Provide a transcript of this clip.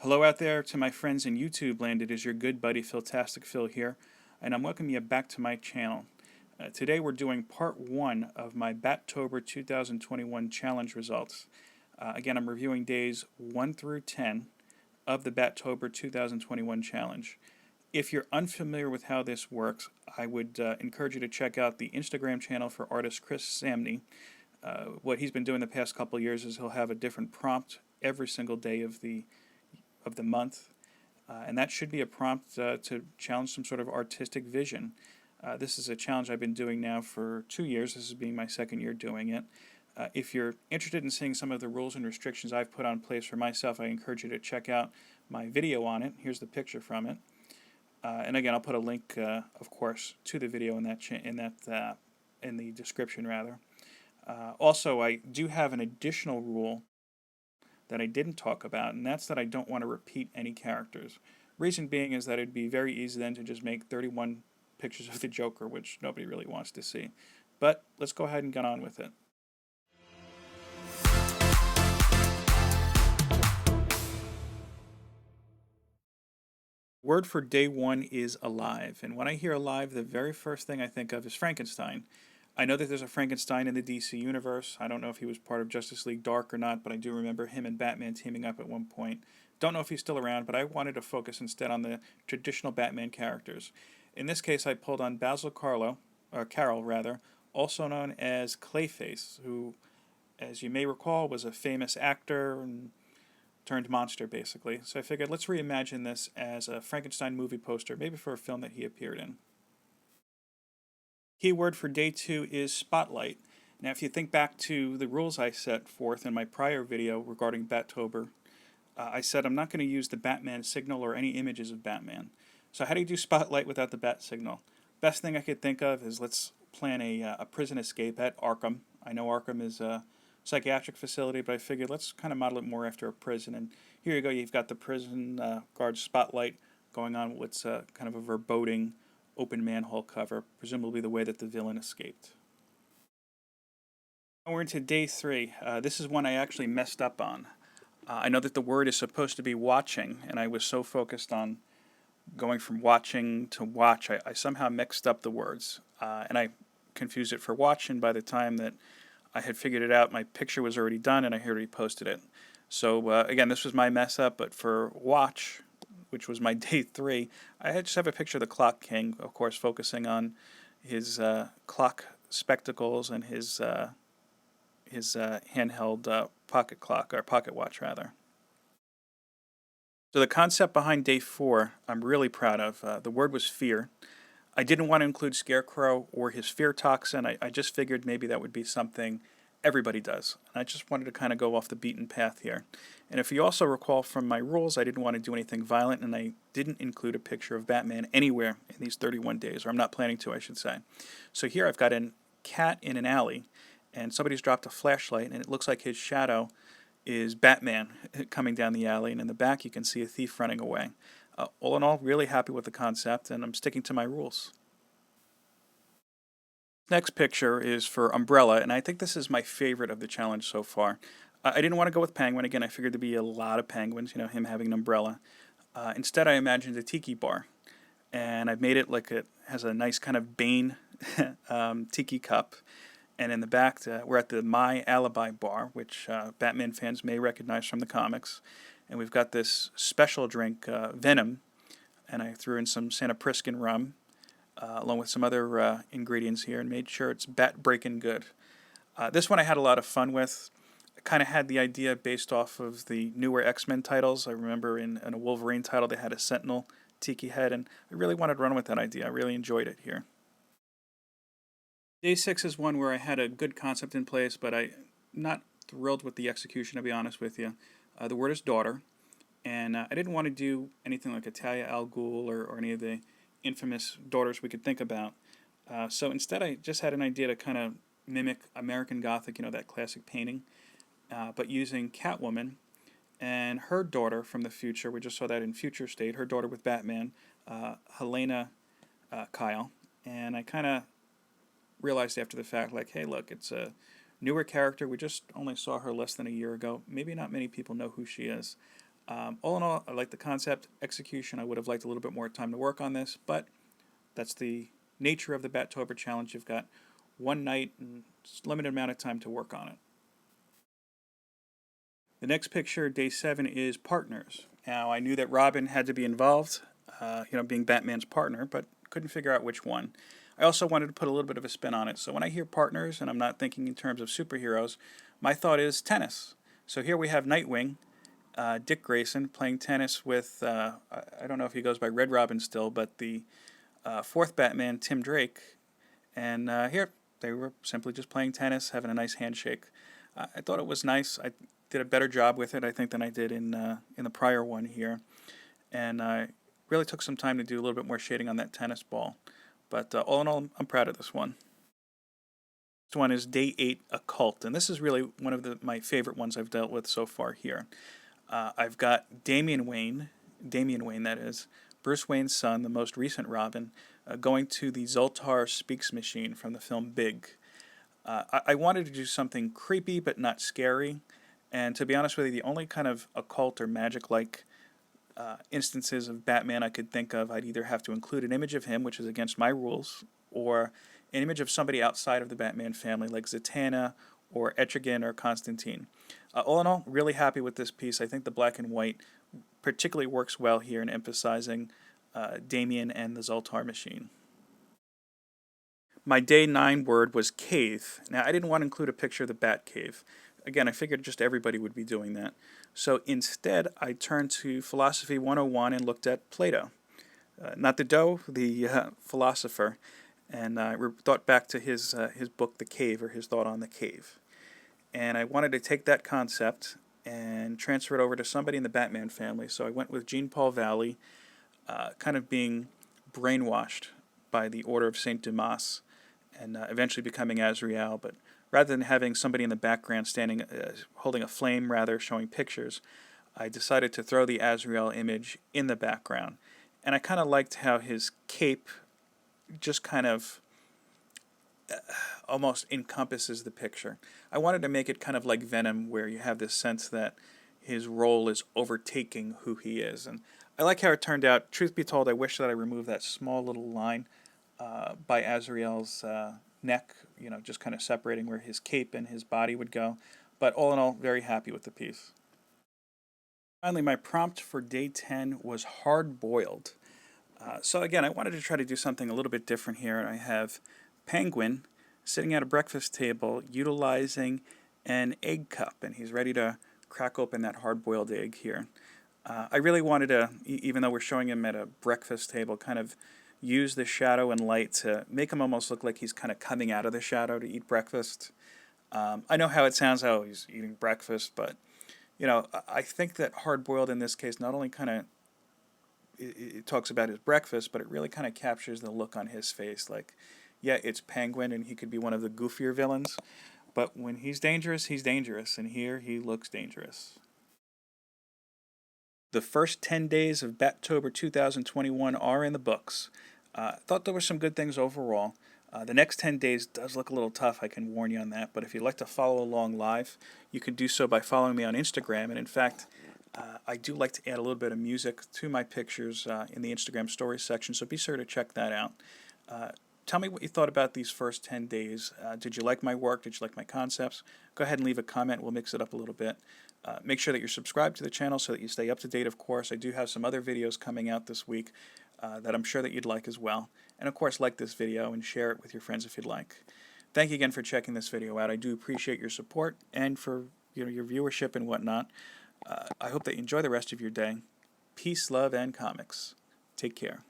Hello out there to my friends in YouTube land. It is your good buddy Philtastic Phil here, and I'm welcoming you back to my channel. Today we're doing part 1 of my Battober 2021 challenge results. Again, I'm reviewing days 1 through 10 of the Battober 2021 challenge. If you're unfamiliar with how this works, I would encourage you to check out the Instagram channel for artist Chris Samney. What he's been doing the past couple of years is he'll have a different prompt every single day of the month, and that should be a prompt to challenge some sort of artistic vision. This is a challenge I've been doing now for 2 years. This is being my second year doing it. If you're interested in seeing some of the rules and restrictions I've put on place for myself, I encourage you to check out my video on it. Here's the picture from it. And again, I'll put a link, of course, to the video in the description rather. Also, I do have an additional rule that I didn't talk about, and that's that I don't want to repeat any characters. Reason being is that it'd be very easy then to just make 31 pictures of the Joker, which nobody really wants to see. But let's go ahead and get on with it. Word for day 1 is alive, and when I hear alive, the very first thing I think of is Frankenstein. I know that there's a Frankenstein in the DC universe. I don't know if he was part of Justice League Dark or not, but I do remember him and Batman teaming up at one point. Don't know if he's still around, but I wanted to focus instead on the traditional Batman characters. In this case, I pulled on Basil Carroll, also known as Clayface, who, as you may recall, was a famous actor and turned monster, basically. So I figured let's reimagine this as a Frankenstein movie poster, maybe for a film that he appeared in. Keyword for day 2 is Spotlight. Now, if you think back to the rules I set forth in my prior video regarding Battober, I said I'm not going to use the Batman signal or any images of Batman. So how do you do Spotlight without the Bat signal? Best thing I could think of is let's plan a prison escape at Arkham. I know Arkham is a psychiatric facility, but I figured let's kind of model it more after a prison. And here you go, you've got the prison guard Spotlight going on what's kind of a foreboding open manhole cover, presumably the way that the villain escaped. We're into day 3. This is one I actually messed up on. I know that the word is supposed to be watching, and I was so focused on going from watching to watch, I somehow mixed up the words, and I confused it for watch, and by the time that I had figured it out, my picture was already done, and I had already posted it. So again, this was my mess up, but for watch, which was my day 3, I just have a picture of the Clock King, of course, focusing on his clock spectacles and his handheld pocket clock, or pocket watch, rather. So the concept behind day 4, I'm really proud of. The word was fear. I didn't want to include Scarecrow or his fear toxin. I just figured maybe that would be something everybody does. And I just wanted to kind of go off the beaten path here. And if you also recall from my rules, I didn't want to do anything violent, and I didn't include a picture of Batman anywhere in these 31 days, or I'm not planning to, I should say. So here I've got a cat in an alley, and somebody's dropped a flashlight, and it looks like his shadow is Batman coming down the alley, and in the back you can see a thief running away. All in all, really happy with the concept, and I'm sticking to my rules. Next picture is for Umbrella, and I think this is my favorite of the challenge so far. I didn't want to go with Penguin. Again, I figured there'd be a lot of penguins, him having an umbrella. Instead, I imagined a tiki bar, and I've made it like it has a nice kind of Bane tiki cup. And in the back, we're at the My Alibi bar, which Batman fans may recognize from the comics. And we've got this special drink, Venom, and I threw in some Santa Priskin rum, along with some other ingredients here, and made sure it's bat-breaking good. This one I had a lot of fun with. I kind of had the idea based off of the newer X-Men titles. I remember in a Wolverine title they had a Sentinel tiki head, and I really wanted to run with that idea. I really enjoyed it here. Day 6 is one where I had a good concept in place, but I'm not thrilled with the execution, to be honest with you. The word is daughter, and I didn't want to do anything like Talia al Ghul or any of the infamous daughters we could think about. So instead I just had an idea to kind of mimic American Gothic, that classic painting, but using Catwoman and her daughter from the future. We just saw that in Future State, her daughter with Batman, Helena Kyle, and I kind of realized after the fact, like, hey, look, it's a newer character. We just only saw her less than a year ago. Maybe not many people know who she is. All in all, I like the concept. Execution, I would have liked a little bit more time to work on this, but that's the nature of the Battober challenge. You've got one night and limited amount of time to work on it. The next picture, day 7, is partners. Now, I knew that Robin had to be involved, being Batman's partner, but couldn't figure out which one. I also wanted to put a little bit of a spin on it. So when I hear partners, and I'm not thinking in terms of superheroes, my thought is tennis. So here we have Nightwing, Dick Grayson, playing tennis with, I don't know if he goes by Red Robin still, but the fourth Batman, Tim Drake. And here, they were simply just playing tennis, having a nice handshake. I thought it was nice. I did a better job with it, I think, than I did in the prior one here. And I really took some time to do a little bit more shading on that tennis ball. But all in all, I'm proud of this one. This one is Day 8, Occult. And this is really one of my favorite ones I've dealt with so far here. I've got Damian Wayne, that is, Bruce Wayne's son, the most recent Robin, going to the Zoltar Speaks machine from the film Big. I wanted to do something creepy but not scary. And to be honest with you, the only kind of occult or magic-like instances of Batman I could think of, I'd either have to include an image of him, which is against my rules, or an image of somebody outside of the Batman family, like Zatanna or Etrigan or Constantine. All in all, really happy with this piece. I think the black and white particularly works well here in emphasizing Damian and the Zoltar machine. My Day 9 word was cave. Now, I didn't want to include a picture of the Bat Cave. Again, I figured just everybody would be doing that. So instead, I turned to Philosophy 101 and looked at Plato. Not the Doe, the philosopher. And I thought back to his book, The Cave, or his thought on the cave. And I wanted to take that concept and transfer it over to somebody in the Batman family. So I went with Jean-Paul Valley, kind of being brainwashed by the Order of St. Dumas, and eventually becoming Azrael. But rather than having somebody in the background standing, holding a flame, rather showing pictures, I decided to throw the Azrael image in the background. And I kind of liked how his cape just kind of almost encompasses the picture. I wanted to make it kind of like Venom, where you have this sense that his role is overtaking who he is. And I like how it turned out. Truth be told, I wish that I removed that small little line by Azrael's neck, just kind of separating where his cape and his body would go. But all in all, very happy with the piece. Finally, my prompt for Day 10 was hard-boiled. So again, I wanted to try to do something a little bit different here. I have Penguin sitting at a breakfast table utilizing an egg cup, and he's ready to crack open that hard-boiled egg here. I really wanted to, even though we're showing him at a breakfast table, kind of use the shadow and light to make him almost look like he's kind of coming out of the shadow to eat breakfast. I know how it sounds, how he's eating breakfast, but I think that hard-boiled in this case not only kind of it talks about his breakfast, but it really kind of captures the look on his face. Like, yeah, it's Penguin, and he could be one of the goofier villains, but when he's dangerous, and here he looks dangerous. The first 10 days of Battober 2021 are in the books. Thought there were some good things overall. The next 10 days does look a little tough, I can warn you on that, but if you'd like to follow along live, you can do so by following me on Instagram, and in fact, I do like to add a little bit of music to my pictures in the Instagram stories section, so be sure to check that out. Tell me what you thought about these first 10 days. Did you like my work? Did you like my concepts? Go ahead and leave a comment. We'll mix it up a little bit. Make sure that you're subscribed to the channel so that you stay up to date, of course. I do have some other videos coming out this week that I'm sure that you'd like as well. And of course, like this video and share it with your friends if you'd like. Thank you again for checking this video out. I do appreciate your support and for your viewership and whatnot. I hope that you enjoy the rest of your day. Peace, love, and comics. Take care.